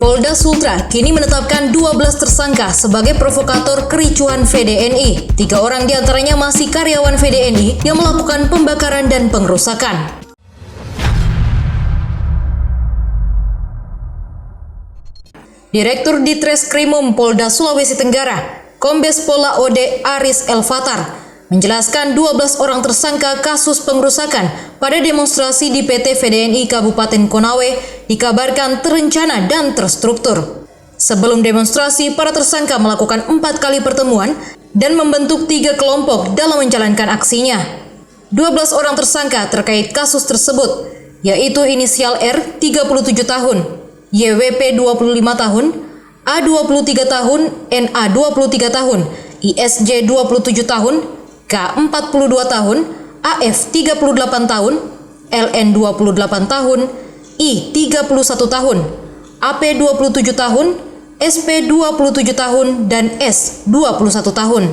Polda Sultra kini menetapkan 12 tersangka sebagai provokator kericuhan VDNI. 3 orang diantaranya masih karyawan VDNI yang melakukan pembakaran dan pengerusakan. Direktur Ditreskrimum Polda Sulawesi Tenggara, Kombes Pol AOD Aris Elfatar, menjelaskan 12 orang tersangka kasus pengerusakan pada demonstrasi di PT VDNI Kabupaten Konawe dikabarkan terencana dan terstruktur. Sebelum demonstrasi, para tersangka melakukan 4 kali pertemuan dan membentuk 3 kelompok dalam menjalankan aksinya. 12 orang tersangka terkait kasus tersebut, yaitu inisial R 37 tahun, YWP 25 tahun, A 23 tahun, NA 23 tahun, ISJ 27 tahun, K 42 tahun, AF 38 tahun, LN 28 tahun, I 31 tahun, AP 27 tahun, SP 27 tahun, dan S 21 tahun.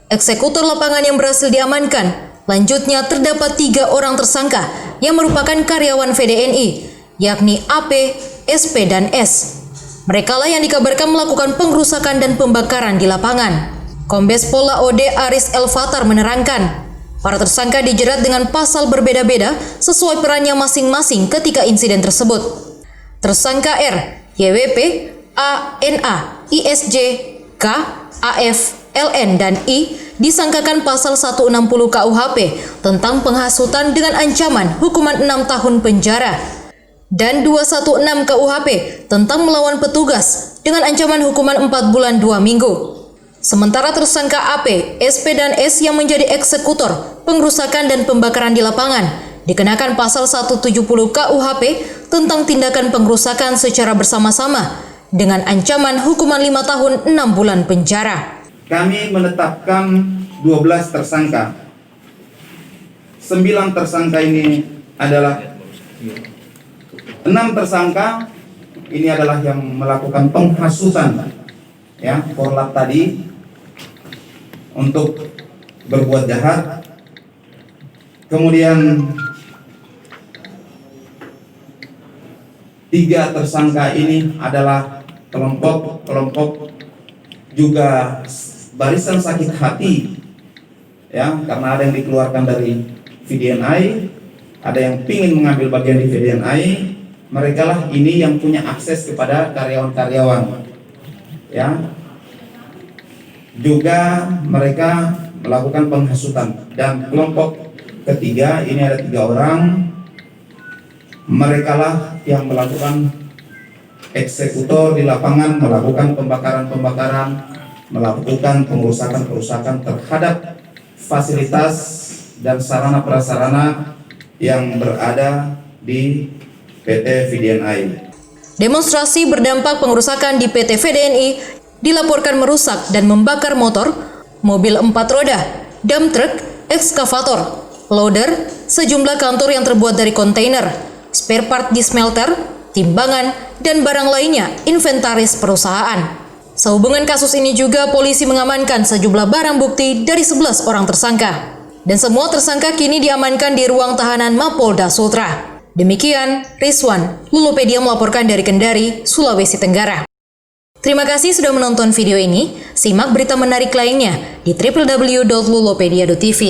Eksekutor lapangan yang berhasil diamankan. Lanjutnya terdapat 3 orang tersangka yang merupakan karyawan VDNI, yakni AP, SP, dan S. Merekalah yang dikabarkan melakukan pengerusakan dan pembakaran di lapangan. Kombes Pol AOD Aris Elfatar menerangkan, para tersangka dijerat dengan pasal berbeda-beda sesuai perannya masing-masing ketika insiden tersebut. Tersangka R, YWP, A, NA, ISJ, K, AF, LN, dan I disangkakan pasal 160 KUHP tentang penghasutan dengan ancaman hukuman 6 tahun penjara dan 216 KUHP tentang melawan petugas dengan ancaman hukuman 4 bulan 2 minggu. Sementara tersangka AP, SP, dan S yang menjadi eksekutor pengerusakan dan pembakaran di lapangan dikenakan pasal 170 KUHP tentang tindakan pengerusakan secara bersama-sama dengan ancaman hukuman 5 tahun 6 bulan penjara. Kami menetapkan 12 tersangka. 9 tersangka ini adalah 6 tersangka ini adalah yang melakukan penghasutan, ya, korlap tadi untuk berbuat jahat. Kemudian 3 tersangka ini adalah kelompok juga barisan sakit hati, ya, karena ada yang dikeluarkan dari VDNI, ada yang ingin mengambil bagian di VDNI. Mereka lah ini yang punya akses kepada karyawan-karyawan, ya. Juga mereka melakukan penghasutan. Dan kelompok ketiga ini ada 3 orang. Mereka lah yang melakukan eksekutor di lapangan, melakukan pembakaran-pembakaran, melakukan pengerusakan-pengerusakan terhadap fasilitas dan sarana prasarana yang berada di PT VDNI. Demonstrasi berdampak pengerusakan di PT VDNI dilaporkan merusak dan membakar motor, mobil 4 roda, dump truck, ekskavator, loader, sejumlah kantor yang terbuat dari kontainer, spare part di smelter, timbangan, dan barang lainnya inventaris perusahaan. Sehubungan kasus ini juga polisi mengamankan sejumlah barang bukti dari 11 orang tersangka. Dan semua tersangka kini diamankan di ruang tahanan Mapolda Sultra. Demikian, Rizwan, Lulupedia melaporkan dari Kendari, Sulawesi Tenggara. Terima kasih sudah menonton video ini. Simak berita menarik lainnya di www.lulupedia.tv.